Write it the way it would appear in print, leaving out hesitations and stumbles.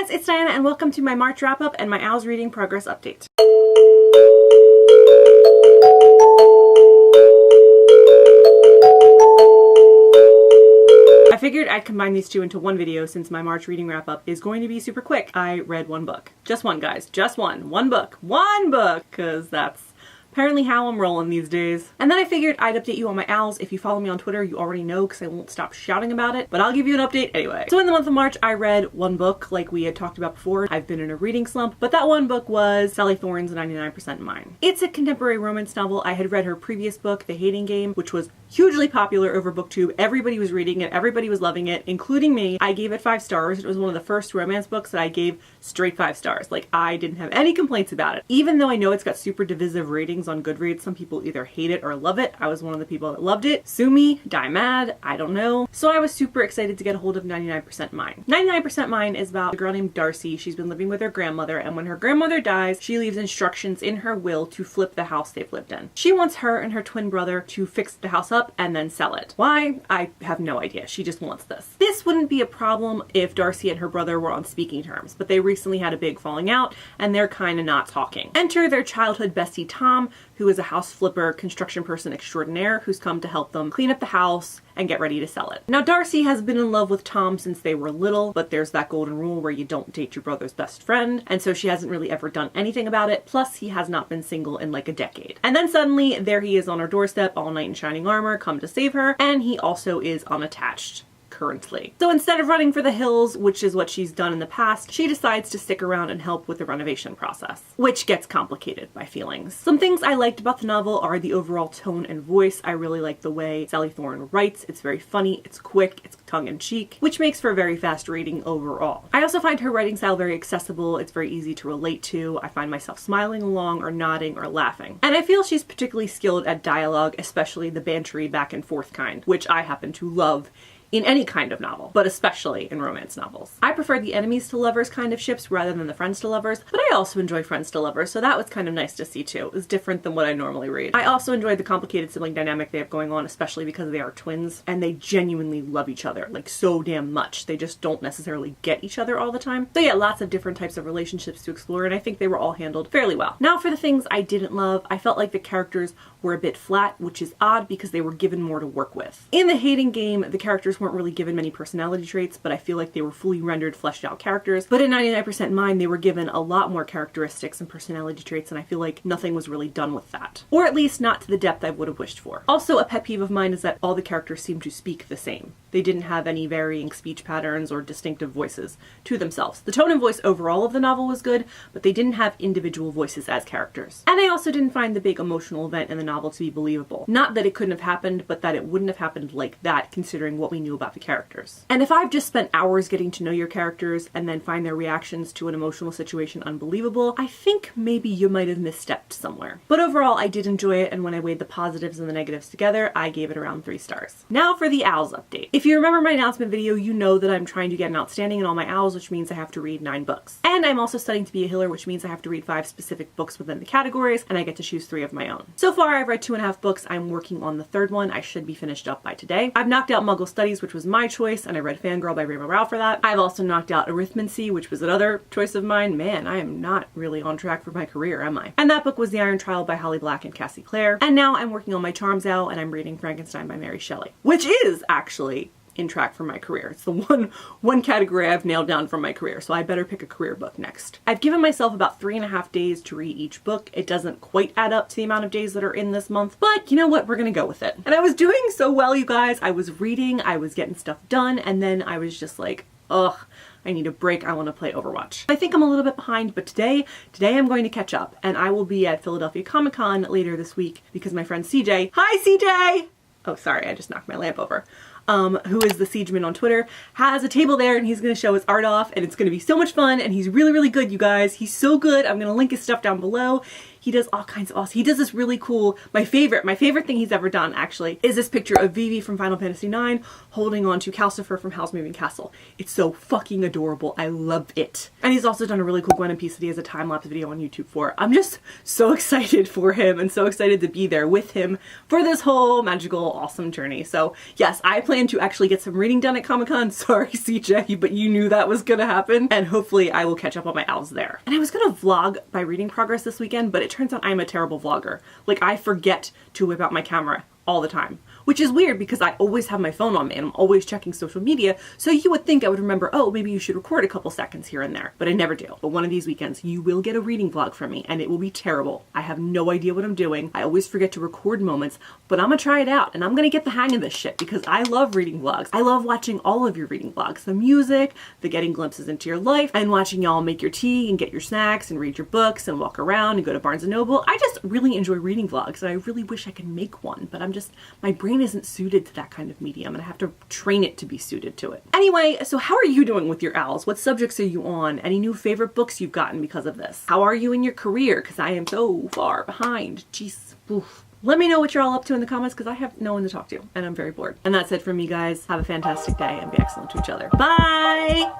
guys, it's Diana and welcome to my March wrap-up and my o.w.l reading progress update. I figured I'd combine these two into one video since my March reading wrap-up is going to be super quick. I read one book. Just one, guys. Just one. One book. One book! Because that's apparently how I'm rolling these days. And then I figured I'd update you on my owls. If you follow me on Twitter, you already know because I won't stop shouting about it, but I'll give you an update anyway. So in the month of March, I read one book like we had talked about before. I've been in a reading slump, but that one book was Sally Thorns' 99% Mine. It's a contemporary romance novel. I had read her previous book, The Hating Game, which was hugely popular over BookTube. Everybody was reading it, everybody was loving it, including me. I gave it 5 stars. It was one of the first romance books that I gave straight 5 stars. Like, I didn't have any complaints about it. Even though I know it's got super divisive ratings on Goodreads, some people either hate it or love it. I was one of the people that loved it. Sue me, die mad, I don't know. So I was super excited to get a hold of 99% Mine. 99% Mine is about a girl named Darcy. She's been living with her grandmother, and when her grandmother dies, she leaves instructions in her will to flip the house they've lived in. She wants her and her twin brother to fix the house up and then sell it. Why? I have no idea. She just wants this. This wouldn't be a problem if Darcy and her brother were on speaking terms, but they recently had a big falling out and they're kind of not talking. Enter their childhood bestie Tom, who is a house flipper, construction person extraordinaire who's come to help them clean up the house and get ready to sell it. Now, Darcy has been in love with Tom since they were little, but there's that golden rule where you don't date your brother's best friend, and so she hasn't really ever done anything about it, plus he has not been single in like a decade. And then suddenly, there he is on her doorstep, all knight in shining armor, come to save her, and he also is unattached. Currently. So instead of running for the hills, which is what she's done in the past, she decides to stick around and help with the renovation process, which gets complicated by feelings. Some things I liked about the novel are the overall tone and voice. I really like the way Sally Thorne writes. It's very funny, it's quick, it's tongue-in-cheek, which makes for a very fast reading overall. I also find her writing style very accessible. It's very easy to relate to. I find myself smiling along or nodding or laughing. And I feel she's particularly skilled at dialogue, especially the bantery back and forth kind, which I happen to love in any kind of novel, but especially in romance novels. I prefer the enemies to lovers kind of ships rather than the friends to lovers, but I also enjoy friends to lovers, so that was kind of nice to see too. It was different than what I normally read. I also enjoyed the complicated sibling dynamic they have going on, especially because they are twins, and they genuinely love each other, like so damn much. They just don't necessarily get each other all the time. So yeah, lots of different types of relationships to explore, and I think they were all handled fairly well. Now for the things I didn't love, I felt like the characters were a bit flat, which is odd because they were given more to work with. In The Hating Game, the characters weren't really given many personality traits, but I feel like they were fully rendered, fleshed out characters. But in 99% Mine, they were given a lot more characteristics and personality traits, and I feel like nothing was really done with that. Or at least not to the depth I would have wished for. Also, a pet peeve of mine is that all the characters seem to speak the same. They didn't have any varying speech patterns or distinctive voices to themselves. The tone and voice overall of the novel was good, but they didn't have individual voices as characters. And I also didn't find the big emotional event in the novel to be believable. Not that it couldn't have happened, but that it wouldn't have happened like that considering what we knew about the characters. And if I've just spent hours getting to know your characters and then find their reactions to an emotional situation unbelievable, I think maybe you might have misstepped somewhere. But overall, I did enjoy it, and when I weighed the positives and the negatives together, I gave it around 3 stars. Now for the owls update. If you remember my announcement video, you know that I'm trying to get an outstanding in all my owls, which means I have to read 9 books. And I'm also studying to be a healer, which means I have to read 5 specific books within the categories, and I get to choose 3 of my own. So far, I've read 2.5 books. I'm working on the 3rd one. I should be finished up by today. I've knocked out Muggle Studies, which was my choice, and I read Fangirl by Rainbow Rowell for that. I've also knocked out Arithmancy, which was another choice of mine. Man, I am not really on track for my career, am I? And that book was The Iron Trial by Holly Black and Cassie Clare. And now I'm working on my Charms Owl, and I'm reading Frankenstein by Mary Shelley, which is actually in track for my career. It's the one category I've nailed down from my career, so I better pick a career book next. I've given myself about 3.5 days to read each book. It doesn't quite add up to the amount of days that are in this month, but you know what? We're gonna go with it. And I was doing so well, you guys. I was reading, I was getting stuff done, and then I was just like, ugh, I need a break. I want to play Overwatch. I think I'm a little bit behind, but today I'm going to catch up, and I will be at Philadelphia Comic-Con later this week because my friend CJ, hi CJ! Oh, sorry, I just knocked my lamp over. Who is the Siegeman on Twitter, has a table there and he's going to show his art off, and it's going to be so much fun, and he's really, really good, you guys. He's so good. I'm going to link his stuff down below. He does all kinds of awesome. He does this really cool, my favorite thing he's ever done actually is this picture of Vivi from Final Fantasy IX holding on to Calcifer from Howl's Moving Castle. It's so fucking adorable. I love it. And he's also done a really cool Gwen and piece that he has a time-lapse video on YouTube for. I'm just so excited for him and so excited to be there with him for this whole magical, awesome journey. So yes, I plan to actually get some reading done at Comic-Con. Sorry, CJ, but you knew that was gonna happen. And hopefully I will catch up on my owls there. And I was gonna vlog my reading progress this weekend, but it turns out I'm a terrible vlogger. Like, I forget to whip out my camera all the time, which is weird because I always have my phone on me and I'm always checking social media, so you would think I would remember, oh, maybe you should record a couple seconds here and there, but I never do. But one of these weekends you will get a reading vlog from me and it will be terrible. I have no idea what I'm doing. I always forget to record moments, but I'm gonna try it out and I'm gonna get the hang of this shit because I love reading vlogs. I love watching all of your reading vlogs, the music, the getting glimpses into your life, and watching y'all make your tea and get your snacks and read your books and walk around and go to Barnes & Noble. I just really enjoy reading vlogs and I really wish I could make one, but my brain isn't suited to that kind of medium and I have to train it to be suited to it. Anyway, so how are you doing with your owls? What subjects are you on? Any new favorite books you've gotten because of this? How are you in your career? Because I am so far behind. Jeez. Oof. Let me know what you're all up to in the comments because I have no one to talk to and I'm very bored. And that's it from me, guys. Have a fantastic day and be excellent to each other. Bye!